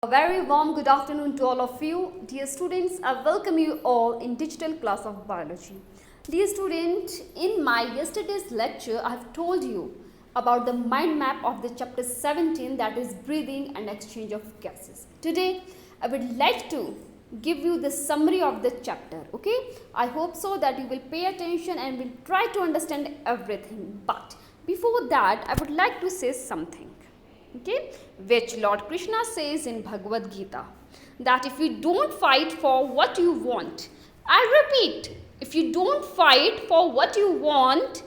A very warm good afternoon to all of you. Dear students, I welcome you all in digital class of biology. Dear student, in my yesterday's lecture, I have told you about the mind map of the chapter 17, that is breathing and exchange of gases. Today, I would like to give you the summary of the chapter. Okay, I hope so that you will pay attention and will try to understand everything. But before that, I would like to say something. Okay, which Lord Krishna says in Bhagavad Gita, that if you don't fight for what you want, I repeat, if you don't fight for what you want,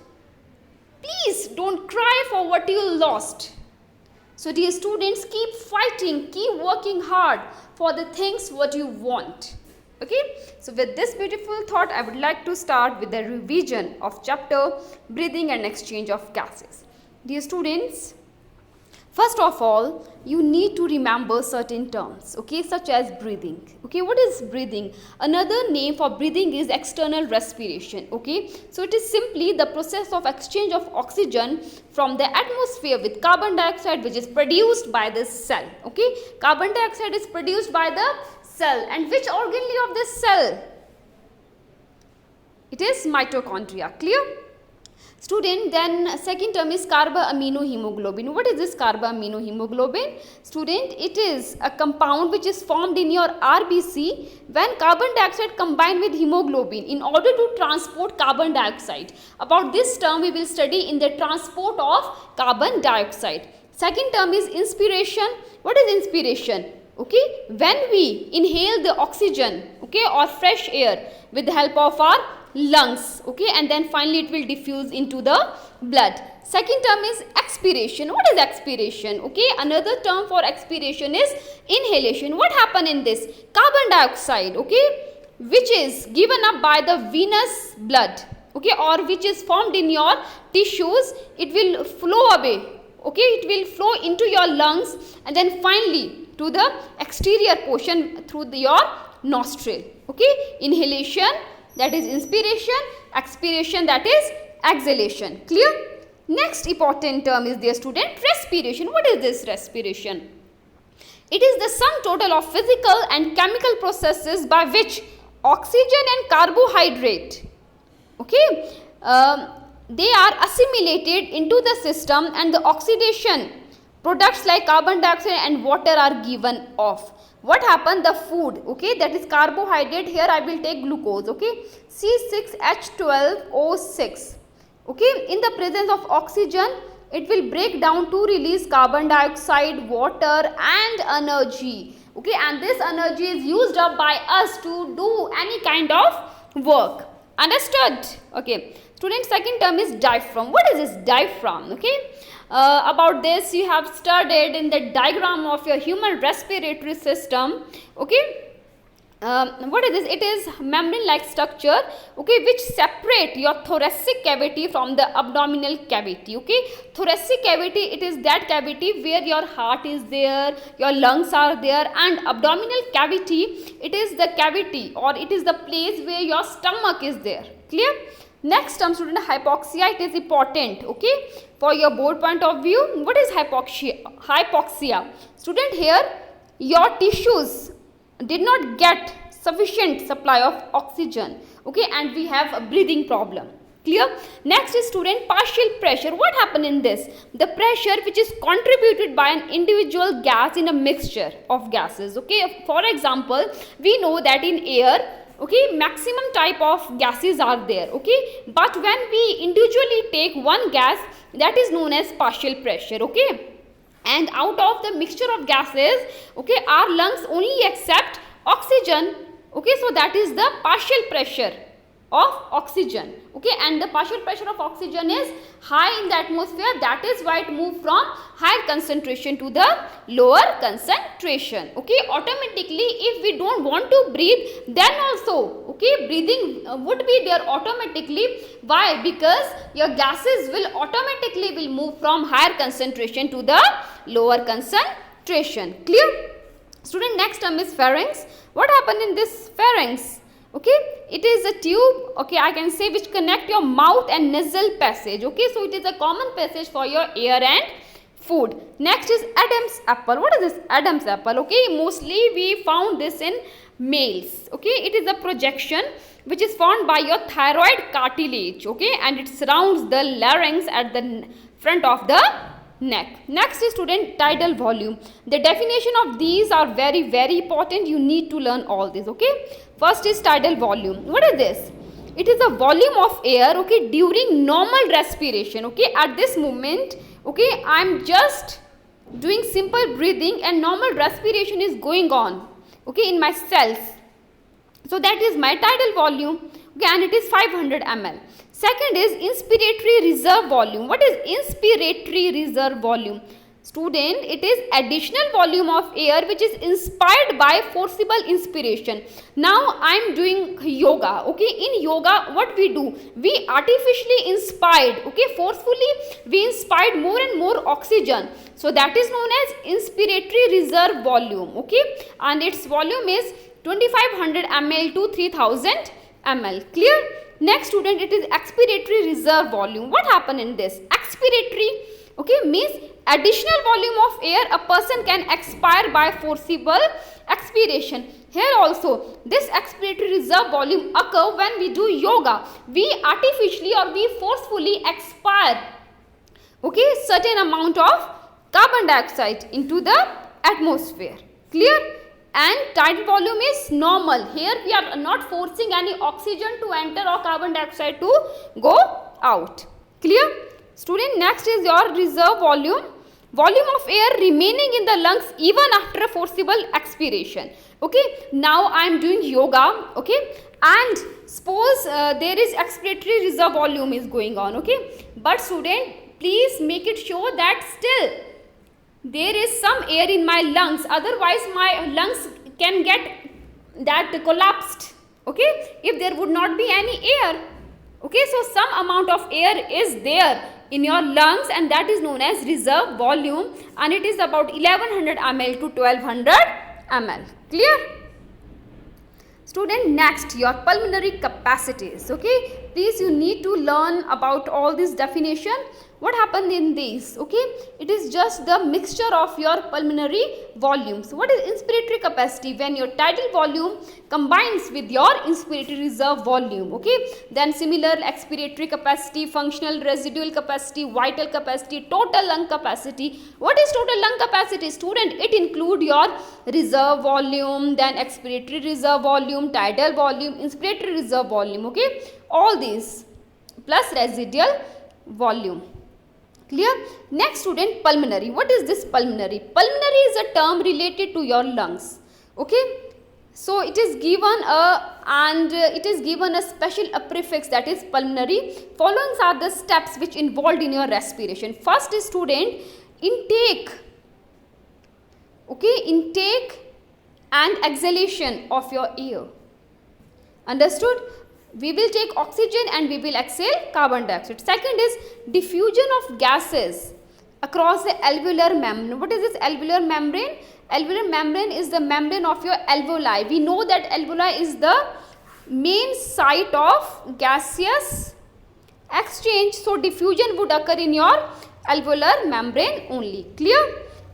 please don't cry for what you lost. So dear students, keep fighting, keep working hard for the things what you want. Okay, so with this beautiful thought, I would like to start with the revision of chapter breathing and exchange of gases. Dear students, first of all, you need to remember certain terms, okay, such as breathing. Okay, what is breathing? Another name for breathing is external respiration. Okay, so it is simply the process of exchange of oxygen from the atmosphere with carbon dioxide, which is produced by the cell. Okay, carbon dioxide is produced by the cell, and which organelle of this cell? It is mitochondria. Clear? Student, then second term is carboaminohemoglobin. What is this carboaminohemoglobin? Student, it is a compound which is formed in your RBC when carbon dioxide combined with hemoglobin in order to transport carbon dioxide. About this term we will study in the transport of carbon dioxide. Second term is inspiration. What is inspiration? Okay, when we inhale the oxygen, okay, or fresh air with the help of our lungs, okay, and then finally it will diffuse into the blood. Second term is expiration. What is expiration? Okay, another term for expiration is inhalation. What happen in this? Carbon dioxide, okay, which is given up by the venous blood, okay, or which is formed in your tissues, it will flow away, okay, it will flow into your lungs and then finally to the exterior portion through your nostril. Okay, inhalation, that is inspiration, expiration, that is exhalation. Clear? Next important term is, dear student, respiration. What is this respiration? It is the sum total of physical and chemical processes by which oxygen and carbohydrate, okay, they are assimilated into the system and the oxidation products like carbon dioxide and water are given off. What happened? The food, okay, that is carbohydrate. Here I will take glucose, okay, C6H12O6, okay, in the presence of oxygen, it will break down to release carbon dioxide, water and energy, okay, and this energy is used up by us to do any kind of work. Understood? Okay. Student, second term is diaphragm. What is this diaphragm? Okay. About this you have studied in the diagram of your human respiratory system. Okay. What is this? It is membrane like structure, okay, which separate your thoracic cavity from the abdominal cavity. Okay, thoracic cavity, it is that cavity where your heart is there, your lungs are there, and abdominal cavity, it is the cavity or it is the place where your stomach is there. Clear? Next term, student, hypoxia. It is important, okay, for your board point of view. What is hypoxia? Student, here your tissues did not get sufficient supply of oxygen, okay, and we have a breathing problem. Clear? Next is, student, partial pressure. What happened in this? The pressure which is contributed by an individual gas in a mixture of gases. Okay, for example, we know that in air, okay, maximum type of gases are there, okay, but when we individually take one gas, that is known as partial pressure, okay, and out of the mixture of gases, okay, our lungs only accept oxygen, okay, so that is the partial pressure of oxygen, okay, and the partial pressure of oxygen is high in the atmosphere, that is why it moved from higher concentration to the lower concentration. Okay, automatically if we don't want to breathe, then also, okay, breathing would be there automatically. Why? Because your gases will automatically move from higher concentration to the lower concentration. Clear? Student, next term is pharynx. What happened in this pharynx? Okay, it is a tube, okay, I can say, which connect your mouth and nasal passage. Okay, so it is a common passage for your air and food. Next is Adam's apple. What is this Adam's apple? Okay, mostly we found this in males. Okay, it is a projection which is formed by your thyroid cartilage. Okay, and it surrounds the larynx at the front of the neck. Next is student tidal volume. The definition of these are very important. You need to learn all this. Okay, first is tidal volume. What is this? It is a volume of air, okay, during normal respiration. Okay, at this moment, okay, I am just doing simple breathing and normal respiration is going on, okay, in my cells. So that is my tidal volume, okay, and it is 500 ml. Second is inspiratory reserve volume. What is inspiratory reserve volume? Student, it is additional volume of air which is inspired by forcible inspiration. Now I am doing yoga. Okay, in yoga what we do? We artificially inspired, okay, forcefully we inspired more and more oxygen. So that is known as inspiratory reserve volume. Okay, and its volume is 2500 ml to 3000 ml. Clear? Next student, it is expiratory reserve volume. What happened in this? Expiratory, okay, means additional volume of air a person can expire by forcible expiration. Here also this expiratory reserve volume occur when we do yoga. We artificially or we forcefully expire, okay, certain amount of carbon dioxide into the atmosphere. Clear? And tidal volume is normal. Here we are not forcing any oxygen to enter or carbon dioxide to go out. Clear? Student, next is your reserve volume. Volume of air remaining in the lungs even after forcible expiration. Okay, now I am doing yoga, okay, and suppose there is expiratory reserve volume is going on, okay, but student, please make it sure that still there is some air in my lungs, otherwise my lungs can get that collapsed, okay, if there would not be any air. Okay, so some amount of air is there in your lungs and that is known as reserve volume, and it is about 1100 ml to 1200 ml. Clear? Student, next your pulmonary capacities. Okay, please you need to learn about all this definition. What happened in these? Okay, it is just the mixture of your pulmonary volumes. What is inspiratory capacity? When your tidal volume combines with your inspiratory reserve volume. Okay, then similar expiratory capacity, functional residual capacity, vital capacity, total lung capacity. What is total lung capacity? Student, it include your reserve volume, then expiratory reserve volume, tidal volume, inspiratory reserve volume. Okay, all these plus residual volume. Clear? Next student, pulmonary. What is this pulmonary? Pulmonary is a term related to your lungs. Okay, so it is given a special prefix, that is pulmonary. Following are the steps which involved in your respiration. First is student, intake. Okay, intake and exhalation of your air. Understood? We will take oxygen and we will exhale carbon dioxide. Second is diffusion of gases across the alveolar membrane. What is this alveolar membrane? Alveolar membrane is the membrane of your alveoli. We know that alveoli is the main site of gaseous exchange. So diffusion would occur in your alveolar membrane only. Clear?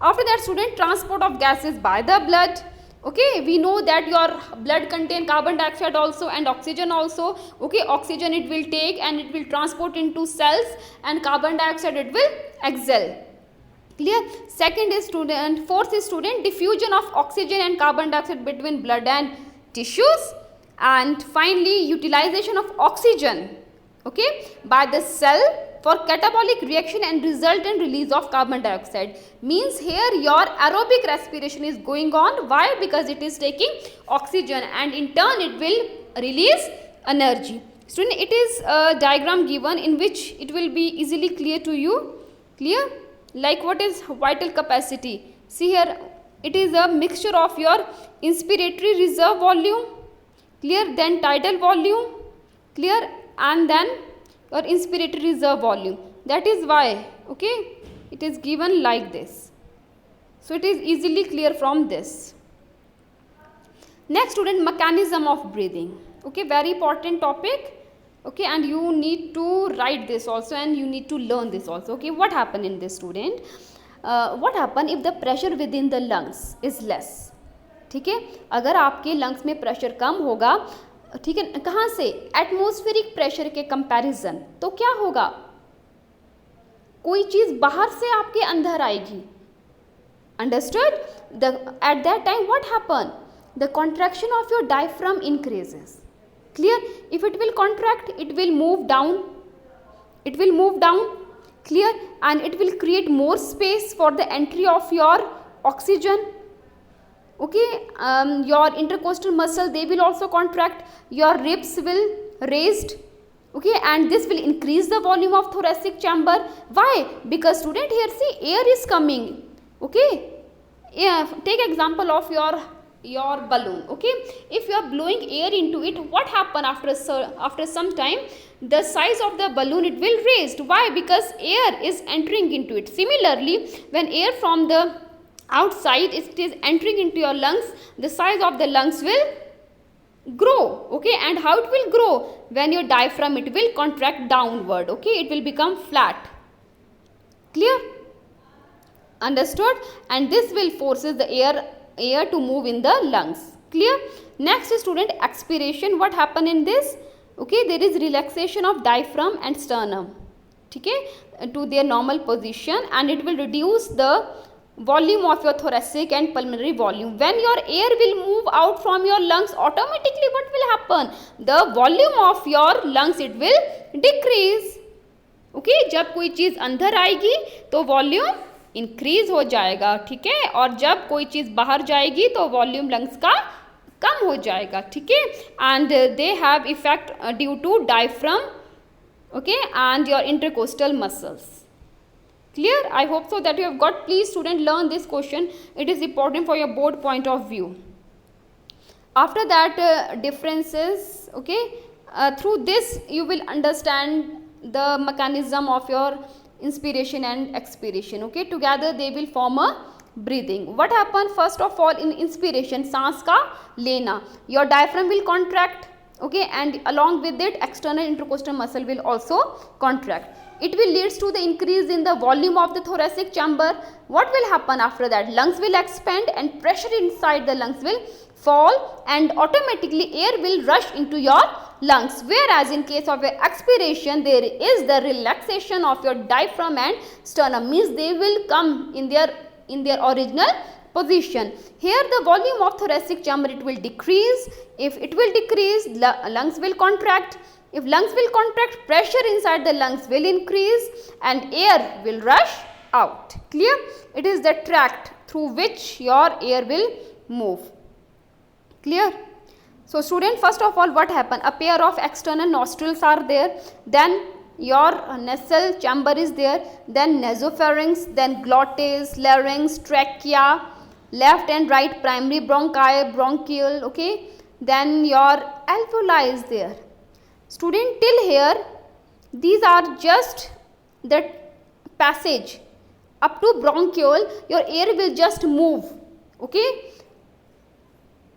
After that student, transport of gases by the blood. Okay, we know that your blood contain carbon dioxide also and oxygen also. Okay, oxygen it will take and it will transport into cells, and carbon dioxide it will exhale. Clear? Second is student, fourth is student, diffusion of oxygen and carbon dioxide between blood and tissues. And finally, utilization of oxygen, okay, by the cell for catabolic reaction and resultant release of carbon dioxide. Means here your aerobic respiration is going on. Why? Because it is taking oxygen and in turn it will release energy. Student, it is a diagram given in which it will be easily clear to you. Clear? Like what is vital capacity? See here, it is a mixture of your inspiratory reserve volume, clear, then tidal volume, clear, and then your inspiratory reserve volume. That is why, okay, it is given like this. So it is easily clear from this. Next student, mechanism of breathing. Okay, very important topic. Okay, and you need to write this also and you need to learn this also. Okay, what happened in this student? what happen if the pressure within the lungs is less. ठीक है, अगर आपके lungs में pressure कम होगा, ठीक है, कहाँ से, एटमॉस्फेरिक प्रेशर के कंपैरिजन, तो क्या होगा, कोई चीज़ बाहर से आपके अंदर आएगी. Understood? At that time what happen? The contraction of your diaphragm increases. Clear? If it will contract, it will move down. It will move down. Clear? And it will create more space for the entry of your oxygen. Okay, your intercostal muscle, they will also contract, your ribs will raised. Okay, and this will increase the volume of thoracic chamber. Why? Because student, here see, air is coming. Okay, yeah, take example of your balloon. Okay, if you are blowing air into it, what happen after some time, the size of the balloon, it will raised. Why? Because air is entering into it. Similarly, when air from the outside it is entering into your lungs, the size of the lungs will grow. Okay, and how it will grow? When your diaphragm, it will contract downward. Okay, it will become flat. Clear? Understood? And this will forces the air to move in the lungs. Clear? Next, student, expiration. What happen in this? Okay, there is relaxation of diaphragm and sternum, okay, to their normal position, and it will reduce the volume of your thoracic and pulmonary volume. When your air will move out from your lungs, automatically what will happen? The volume of your lungs, it will decrease. Okay, जब कोई चीज़ अंदर आएगी तो volume increase हो जाएगा. ठीक है, और जब कोई चीज़ बाहर जाएगी तो वॉल्यूम लंग्स का कम हो जाएगा. ठीक है, and they have effect due to diaphragm, okay, and your intercostal muscles. Clear? I hope so that you have got. Please student, learn this question. It is important for your board point of view. After that, differences, okay, through this you will understand the mechanism of your inspiration and expiration. Okay, together they will form a breathing. What happen? First of all, in inspiration, सांस का लेना, your diaphragm will contract, okay, and along with it external intercostal muscle will also contract. It will leads to the increase in the volume of the thoracic chamber. What will happen after that? Lungs will expand and pressure inside the lungs will fall, and automatically air will rush into your lungs. Whereas in case of expiration, there is the relaxation of your diaphragm and sternum, means they will come in their original position. Here the volume of thoracic chamber, it will decrease. If it will decrease, lungs will contract. If lungs will contract, pressure inside the lungs will increase and air will rush out. Clear? It is the tract through which your air will move. Clear? So student, first of all, what happen? A pair of external nostrils are there, then your nasal chamber is there, then nasopharynx, then glottis, larynx, trachea, left and right primary bronchi, bronchial, okay, then your alveoli is there. Student, till here these are just the passage up to bronchiole, your air will just move, okay,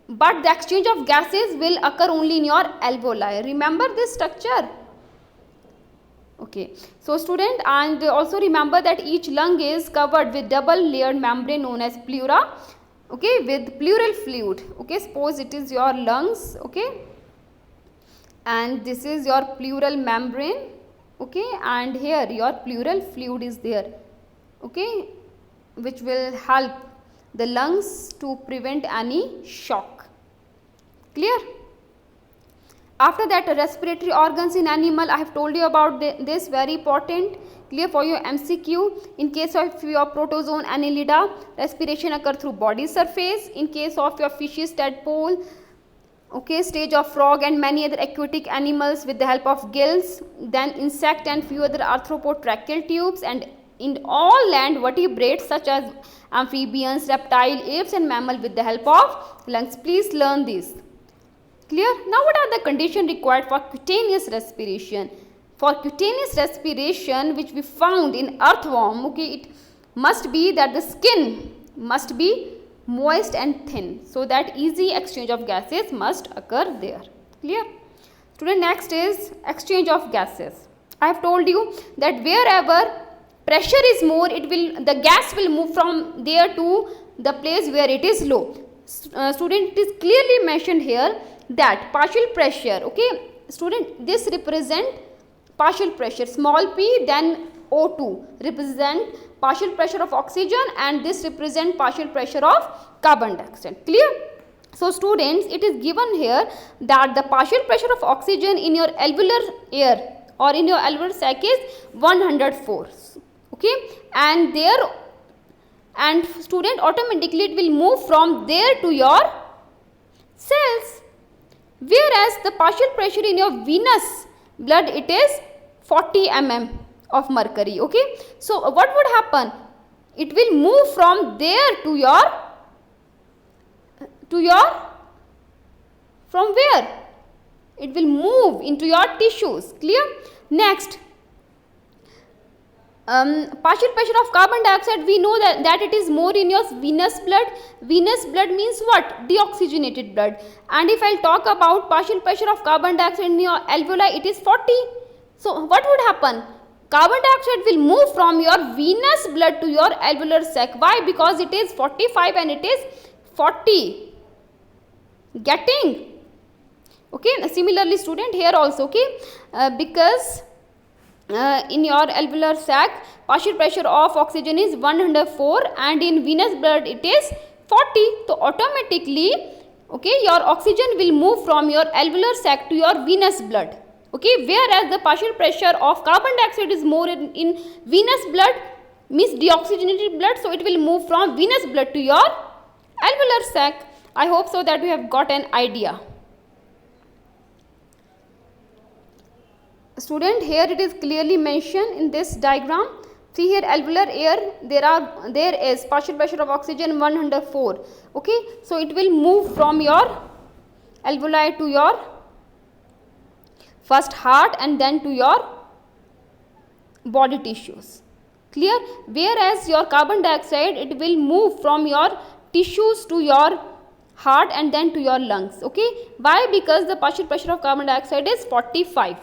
but the exchange of gases will occur only in your alveoli. Remember this structure, okay. So student, and also remember that each lung is covered with double layered membrane known as pleura, okay, with pleural fluid. Okay, suppose it is your lungs, okay, and this is your pleural membrane, okay, and here your pleural fluid is there, okay, which will help the lungs to prevent any shock. Clear? After that, respiratory organs in animal, I have told you about this, very important. Clear for your MCQ. In case of your protozoan annelida, respiration occur through body surface. In case of your fishes, tadpole, okay, stage of frog and many other aquatic animals with the help of gills, then insect and few other arthropotracheal tubes, and in all land vertebrates such as amphibians, reptile, apes and mammal with the help of lungs. Please learn this. Clear? Now what are the conditions required for cutaneous respiration? For cutaneous respiration, which we found in earthworm, okay, it must be that the skin must be moist and thin, so that easy exchange of gases must occur there. Clear? Student, next is exchange of gases. I have told you that wherever pressure is more, the gas will move from there to the place where it is low. Student, it is clearly mentioned here that partial pressure, okay, student, this represent partial pressure, small p, then O2 represent partial pressure of oxygen, and this represent partial pressure of carbon dioxide. Clear? So students, it is given here that the partial pressure of oxygen in your alveolar air or in your alveolar sac is 104. Okay, and student, automatically it will move from there to your cells, whereas the partial pressure in your venous blood, it is 40 mm of mercury. Okay, so what would happen? It will move from there to your from where? It will move into your tissues. Clear? Next, partial pressure of carbon dioxide, we know that it is more in your venous blood. Venous blood means what? Deoxygenated blood. And if I talk about partial pressure of carbon dioxide in your alveoli, it is 40. So what would happen? Carbon dioxide will move from your venous blood to your alveolar sac. Why? Because it is 45 and it is 40. Getting? Okay, similarly student, here also, okay, because in your alveolar sac, partial pressure of oxygen is 104 and in venous blood it is 40. So automatically, okay, your oxygen will move from your alveolar sac to your venous blood. Okay, whereas the partial pressure of carbon dioxide is more in venous blood, means deoxygenated blood, so it will move from venous blood to your alveolar sac. I hope so that you have got an idea. Student, here it is clearly mentioned in this diagram. See here, alveolar air, there is partial pressure of oxygen 104. Okay, so it will move from your alveoli to your first heart and then to your body tissues. Clear? Whereas your carbon dioxide, it will move from your tissues to your heart and then to your lungs. Okay, why? Because the partial pressure of carbon dioxide is 45.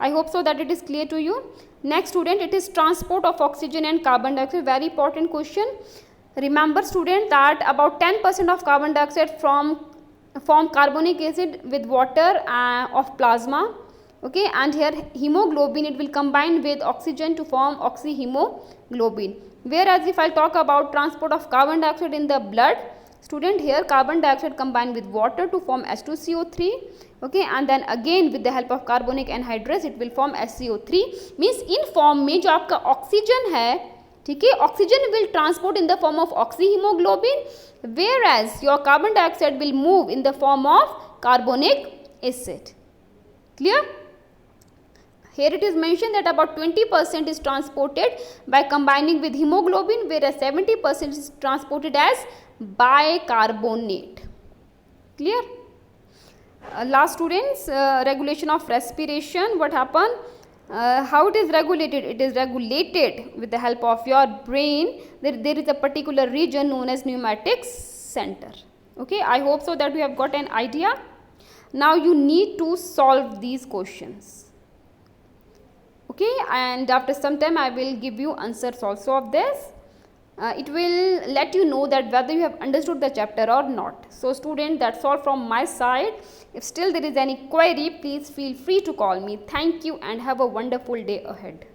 I hope so that it is clear to you. Next student, it is transport of oxygen and carbon dioxide. Very important question. Remember student that about 10% of carbon dioxide form carbonic acid with water of plasma. Okay, and here hemoglobin, it will combine with oxygen to form oxyhemoglobin. Whereas if I talk about transport of carbon dioxide in the blood, student, here carbon dioxide combined with water to form H2CO3. Okay, and then again with the help of carbonic anhydrase it will form HCO3. Means in form में जो आपका oxygen है, ठीक है, oxygen will transport in the form of oxyhemoglobin, whereas your carbon dioxide will move in the form of carbonic acid. Clear? Here it is mentioned that about 20% is transported by combining with hemoglobin, whereas 70% is transported as bicarbonate. Clear? Last students, regulation of respiration. What happened? How it is regulated? It is regulated with the help of your brain. There is a particular region known as pneumatic center. Okay, I hope so that you have got an idea. Now you need to solve these questions. Okay, and after some time I will give you answers also of this. It will let you know that whether you have understood the chapter or not. So student, that's all from my side. If still there is any query, please feel free to call me. Thank you and have a wonderful day ahead.